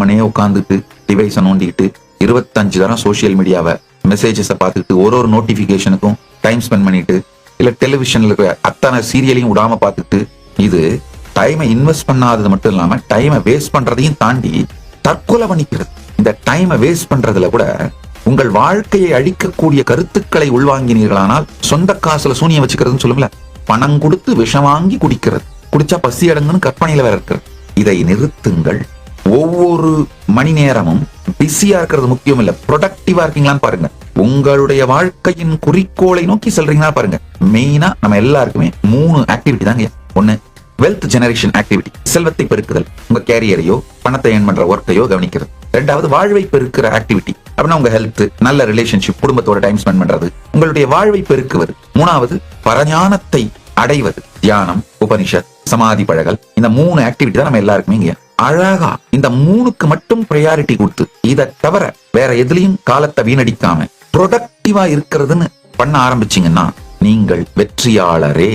வெறுமனே உட்காந்துட்டு டிவைஸை நோண்டிக்கிட்டு 25 தரம் சோசியல் மீடியாவை மெசேஜஸை பார்த்துக்கிட்டு ஒரு நோட்டிபிகேஷனுக்கும் டைம் ஸ்பெண்ட் பண்ணிட்டு இல்ல டெலிவிஷன்ல இருக்கிற அத்தனை சீரியலையும் விடாம பார்த்துட்டு இது டைமை இன்வெஸ்ட் பண்ணாதது மட்டும் இல்லாம டைமை வேஸ்ட் பண்றதையும் தாண்டி தற்கொலை பண்ணிக்கிறது. இந்த டைமை வேஸ்ட் பண்றதுல கூட உங்கள் வாழ்க்கையை அழிக்கக்கூடிய கருத்துக்களை உள்வாங்கினீர்களானால் சொந்த காசுல சூனியம் வச்சுக்கிறதுன்னு சொல்லுங்கள, பணம் கொடுத்து விஷம் வாங்கி குடிக்கிறது, குடிச்சா பசி அடங்குன்னு கற்பனையில வேற இருக்கிறது. இதை நிறுத்துங்கள். ஒவ்வொரு மணி நேரமும் பிஸியா இருக்கிறது முக்கியம் இல்ல, ப்ரொடக்டிவா இருக்கீங்களான்னு பாருங்க. உங்களுடைய வாழ்க்கையின் குறிக்கோளை நோக்கி செல்றீங்களா பாருங்க. மெயினா நம்ம எல்லாருக்குமே 3 ஆக்டிவிட்டி தாங்க. ஒண்ணு வெல்த் ஜெனரேஷன் ஆக்டிவிட்டி, செல்வத்தை பெருக்குதல், உங்க கேரியரையோ பணத்தை ஏர்ன் பண்ற ஒர்க்கையோ கவனிக்கிறது. 2வது வாழ்வை பெருக்கிற ஆக்டிவிட்டி, அப்படின்னா உங்க ஹெல்த், நல்ல ரிலேஷன்ஷிப், குடும்பத்தோட டைம் ஸ்பெண்ட் பண்றது, உங்களுடைய வாழ்வை பெருக்குவது. 3வது பரஞானத்தை அடைவது, தியானம், உபனிஷத், சமாதி பழகல். இந்த 3 ஆக்டிவிட்டி தான் நம்ம எல்லாருக்குமே இங்க. அழகா இந்த 3க்கு மட்டும் ப்ரையாரிட்டி கொடுத்து இதை தவிர வேற எதுலயும் காலத்தை வீணடிக்காம ப்ரொடக்டிவா இருக்கிறதுன்னு பண்ண ஆரம்பிச்சீங்கன்னா நீங்கள் வெற்றியாளரே.